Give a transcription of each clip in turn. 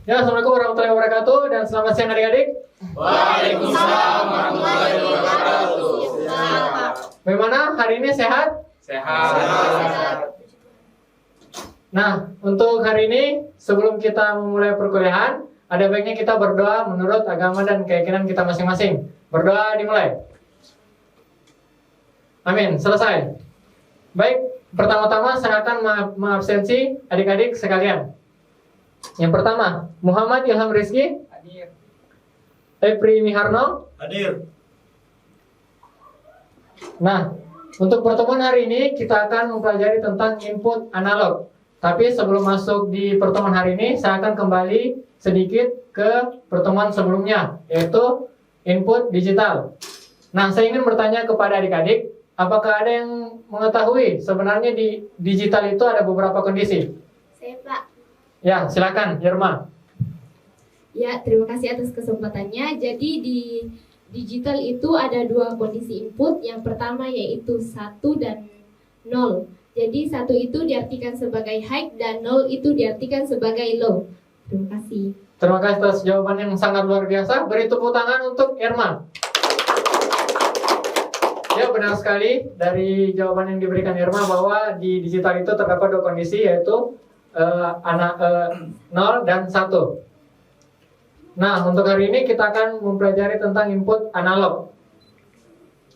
Ya, Assalamualaikum warahmatullahi wabarakatuh dan selamat siang adik-adik. Waalaikumsalam warahmatullahi wabarakatuh. Bagaimana hari ini sehat? Sehat. Nah, untuk hari ini sebelum kita memulai perkuliahan, ada baiknya kita berdoa menurut agama dan keyakinan kita masing-masing. Berdoa dimulai. Amin. Selesai. Baik, pertama-tama saya akan mengabsensi adik-adik sekalian. Yang pertama, Muhammad Ilham Rizky. Hadir. Epri Miharno. Hadir. Nah, untuk pertemuan hari ini kita akan mempelajari tentang input analog. Tapi sebelum masuk di pertemuan hari ini, saya akan kembali sedikit ke pertemuan sebelumnya, yaitu input digital. Nah, saya ingin bertanya kepada adik-adik, apakah ada yang mengetahui sebenarnya di digital itu ada beberapa kondisi? Saya, Pak. Ya, silakan, Yerma. Ya, terima kasih atas kesempatannya. Jadi di digital itu ada dua kondisi input. Yang pertama yaitu 1 dan 0. Jadi 1 itu diartikan sebagai high dan 0 itu diartikan sebagai low. Terima kasih. Terima kasih atas jawaban yang sangat luar biasa. Beri tepuk tangan untuk Yerma. Ya, benar sekali dari jawaban yang diberikan Irma bahwa di digital itu terdapat dua kondisi, yaitu 0 dan 1. Nah, untuk hari ini kita akan mempelajari tentang input analog.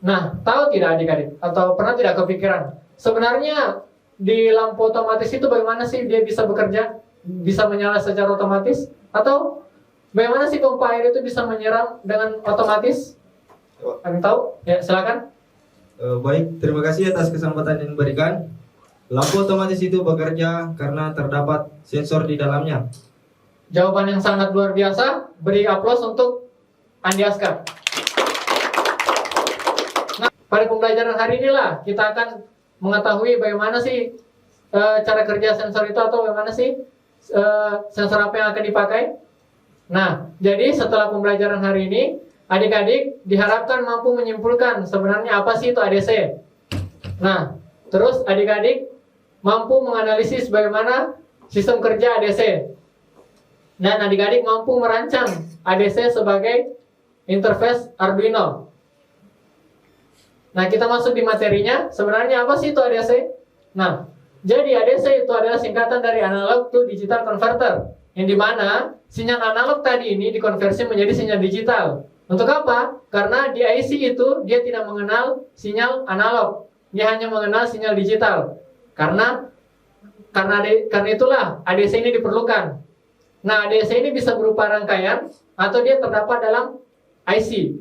Nah, tahu tidak adik-adik? Atau pernah tidak kepikiran? Sebenarnya di lampu otomatis itu bagaimana sih dia bisa bekerja? Bisa menyala secara otomatis? Atau bagaimana sih pompa air itu bisa menyiram dengan otomatis? Ada yang tahu? Ya, silakan. Baik, terima kasih atas kesempatan yang diberikan. Lampu otomatis itu bekerja karena terdapat sensor di dalamnya. Jawaban yang sangat luar biasa. Beri aplaus untuk Andi Askar. Nah, pada pembelajaran hari inilah kita akan mengetahui bagaimana sih cara kerja sensor itu, atau bagaimana sih sensor apa yang akan dipakai. Nah, jadi setelah pembelajaran hari ini, adik-adik diharapkan mampu menyimpulkan sebenarnya apa sih itu ADC. Nah, terus adik-adik mampu menganalisis bagaimana sistem kerja ADC. Dan adik-adik mampu merancang ADC sebagai interface Arduino. Nah, kita masuk di materinya. Sebenarnya apa sih itu ADC? Nah, jadi ADC itu adalah singkatan dari analog to digital converter, yang dimana sinyal analog tadi ini dikonversi menjadi sinyal digital. Untuk apa? Karena di IC itu dia tidak mengenal sinyal analog, dia hanya mengenal sinyal digital. Karena itulah ADC ini diperlukan. Nah, ADC ini bisa berupa rangkaian atau dia terdapat dalam IC.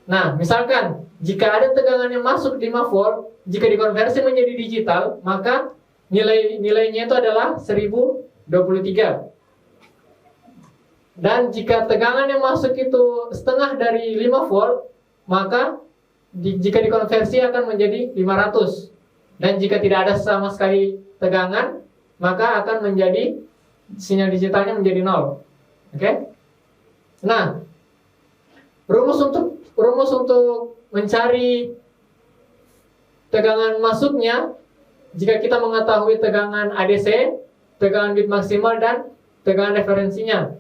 Nah, misalkan jika ada tegangan yang masuk 5 volt, jika dikonversi menjadi digital, maka nilainya itu adalah 1023. Dan jika tegangan yang masuk itu setengah dari 5 volt, maka jika dikonversi akan menjadi 500. Dan jika tidak ada sama sekali tegangan, maka akan menjadi sinyal digitalnya menjadi 0. Oke? Nah, rumus untuk mencari tegangan masuknya, jika kita mengetahui tegangan ADC, tegangan bit maksimal, dan tegangan referensinya.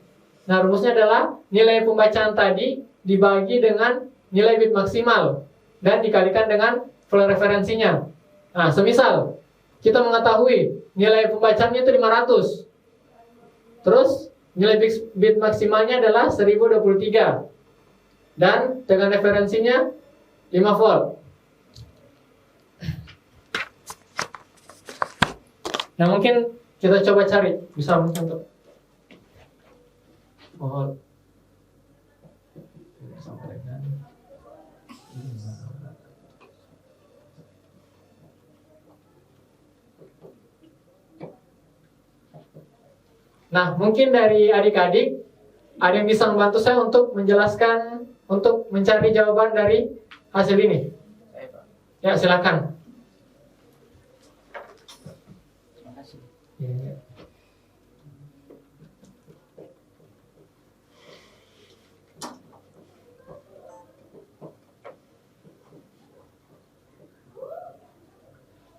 Nah, rumusnya adalah nilai pembacaan tadi dibagi dengan nilai bit maksimal dan dikalikan dengan flow referensinya. Nah, semisal kita mengetahui nilai pembacaannya itu 500. Terus nilai bit maksimalnya adalah 1023. Dan tegangan referensinya 5 volt. Nah, mungkin kita coba cari, bisa untuk volt. Nah, mungkin dari adik-adik ada yang bisa membantu saya untuk menjelaskan, untuk mencari jawaban dari hasil ini. Ya, silakan. Terima kasih. Ya.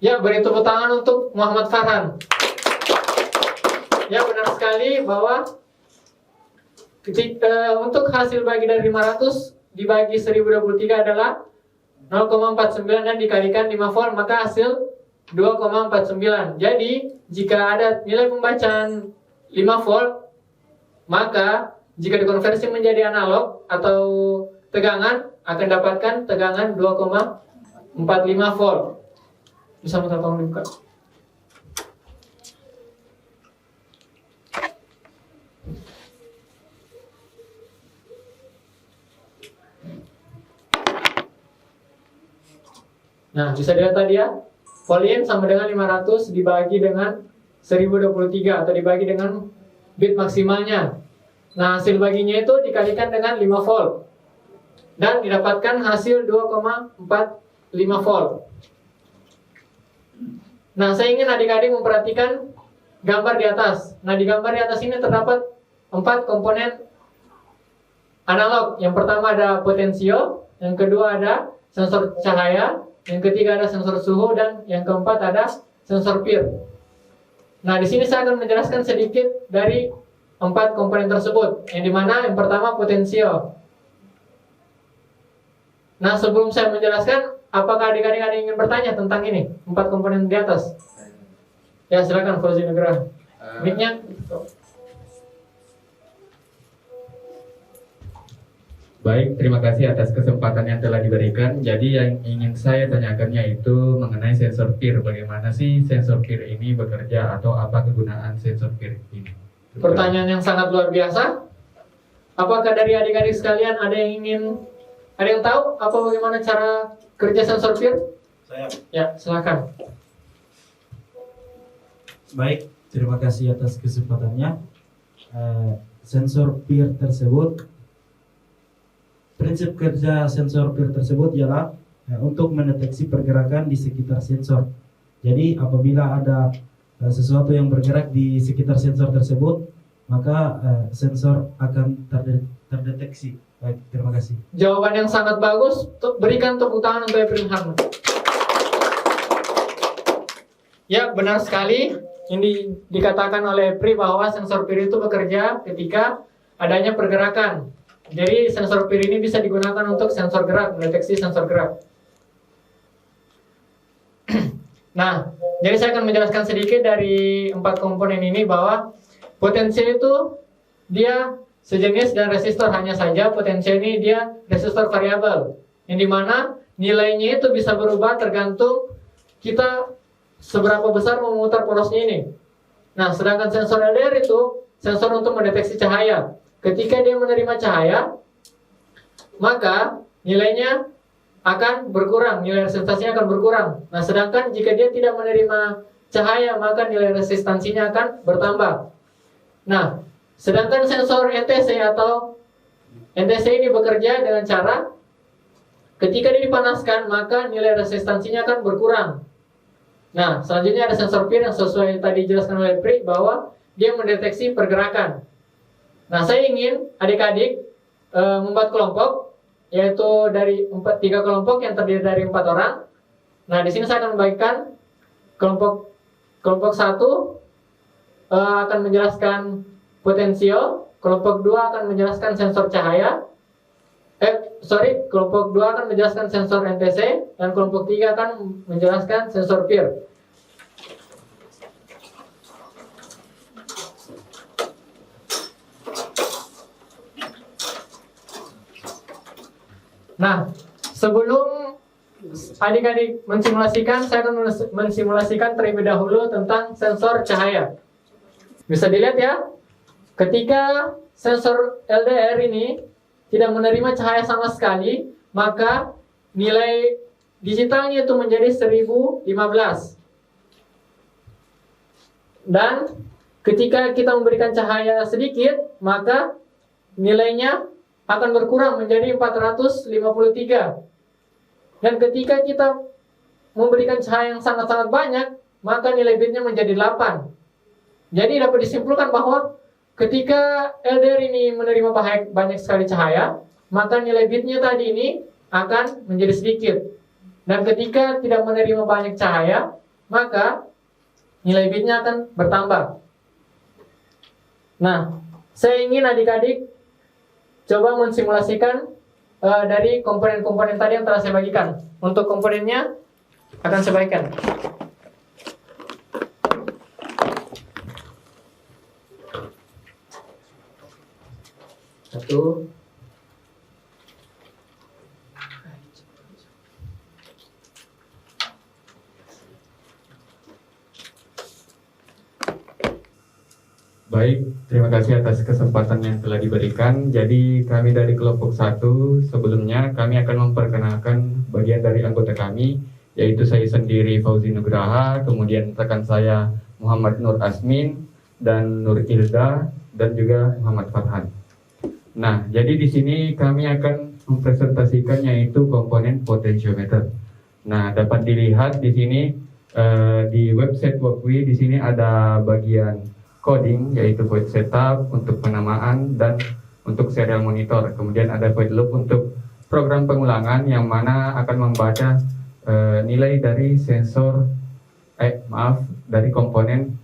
Ya, beri tepuk tangan untuk Muhammad Farhan. Ya, benar sekali bahwa untuk hasil bagi dari 500 dibagi 1023 adalah 0,49 dan dikalikan 5 volt, maka hasil 2,49. Jadi jika ada nilai pembacaan 5 volt, maka jika dikonversi menjadi analog atau tegangan akan dapatkan tegangan 2,45 volt. Bisa minta tolong dibuka. Nah, bisa dilihat tadi ya, volt in sama dengan 500 dibagi dengan 1023 atau dibagi dengan bit maksimalnya. Nah, hasil baginya itu dikalikan dengan 5 volt dan didapatkan hasil 2,45 volt. Nah, saya ingin adik-adik memperhatikan gambar di atas. Nah, di gambar di atas ini terdapat 4 komponen analog. Yang pertama ada potensio, yang kedua ada sensor cahaya, yang ketiga ada sensor suhu, dan yang keempat ada sensor PIR. Nah, di sini saya akan menjelaskan sedikit dari 4 komponen tersebut. Yang dimana yang pertama potensio. Nah, sebelum saya menjelaskan, apakah adik-adik ada yang ingin bertanya tentang ini 4 komponen di atas? Ya, silakan Fauzi Nugraha. Mic-nya. Baik, terima kasih atas kesempatan yang telah diberikan. Jadi yang ingin saya tanyakan yaitu mengenai sensor PIR. Bagaimana sih sensor PIR ini bekerja atau apa kegunaan sensor PIR ini? Pertanyaan yang sangat luar biasa. Apakah dari adik-adik sekalian ada yang tahu apa bagaimana cara kerja sensor PIR? Saya. Ya, silakan. Baik, terima kasih atas kesempatannya. Sensor PIR tersebut, prinsip kerja sensor PIR tersebut ialah untuk mendeteksi pergerakan di sekitar sensor. Jadi apabila ada sesuatu yang bergerak di sekitar sensor tersebut, maka sensor akan terdeteksi. Baik, terima kasih. Jawaban yang sangat bagus. Berikan tepuk tangan untuk April Harman. Ya, benar sekali. Ini dikatakan oleh Pri bahwa sensor PIR itu bekerja ketika adanya pergerakan. Jadi sensor PIR ini bisa digunakan untuk sensor gerak, mendeteksi sensor gerak. Nah, jadi saya akan menjelaskan sedikit dari 4 komponen ini bahwa potensial itu dia sejenis dan resistor, hanya saja potensial ini dia resistor variabel, yang dimana nilainya itu bisa berubah tergantung kita seberapa besar memutar porosnya ini. Nah, sedangkan sensor LDR itu sensor untuk mendeteksi cahaya. Ketika dia menerima cahaya, maka nilainya akan berkurang, nilai resistansinya akan berkurang. Nah, sedangkan jika dia tidak menerima cahaya, maka nilai resistansinya akan bertambah. Nah, sedangkan sensor NTC atau NTC ini bekerja dengan cara ketika dia dipanaskan, maka nilai resistansinya akan berkurang. Nah, selanjutnya ada sensor PIR yang sesuai tadi dijelaskan oleh Pri bahwa dia mendeteksi pergerakan. Nah, saya ingin adik-adik membuat kelompok, yaitu dari 3 kelompok yang terdiri dari 4 orang. Nah, di sini saya akan membagikan kelompok 1 akan menjelaskan potensio, kelompok 2 akan menjelaskan sensor cahaya. Kelompok 2 akan menjelaskan sensor NTC, dan kelompok 3 akan menjelaskan sensor PIR. Nah, sebelum adik-adik mensimulasikan, saya akan mensimulasikan terlebih dahulu tentang sensor cahaya. Bisa dilihat ya, ketika sensor LDR ini tidak menerima cahaya sama sekali, maka nilai digitalnya itu menjadi 1015. Dan ketika kita memberikan cahaya sedikit, maka nilainya akan berkurang menjadi 453. Dan ketika kita memberikan cahaya yang sangat-sangat banyak, maka nilai bitnya menjadi 8. Jadi dapat disimpulkan bahwa ketika LDR ini menerima banyak sekali cahaya, maka nilai bitnya tadi ini akan menjadi sedikit. Dan ketika tidak menerima banyak cahaya, maka nilai bitnya akan bertambah. Nah, saya ingin adik-adik coba mensimulasikan dari komponen-komponen tadi yang telah saya bagikan. Untuk komponennya akan saya bagikan. Satu. Baik, terima kasih atas kesempatan yang telah diberikan. Jadi kami dari kelompok 1, sebelumnya kami akan memperkenalkan bagian dari anggota kami, yaitu saya sendiri Fauzi Nugraha, kemudian rekan saya Muhammad Nur Asmin, dan Nur Ilda, dan juga Muhammad Farhan. Nah, jadi di sini kami akan mempresentasikan yaitu komponen potentiometer. Nah, dapat dilihat di sini di website Workwi, di sini ada bagian coding, yaitu void setup untuk penamaan dan untuk serial monitor. Kemudian ada void loop untuk program pengulangan yang mana akan membaca nilai dari sensor, dari komponen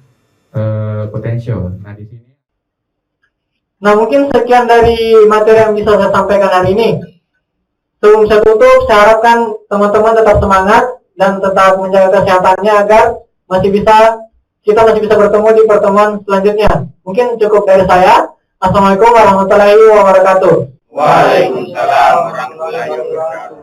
potential. Nah, di sini. Nah, mungkin sekian dari materi yang bisa saya sampaikan hari ini. Sebelum saya tutup, saya harapkan teman-teman tetap semangat dan tetap menjaga kesehatannya agar kita masih bisa bertemu di pertemuan selanjutnya. Mungkin cukup dari saya. Assalamualaikum warahmatullahi wabarakatuh. Waalaikumsalam warahmatullahi wabarakatuh.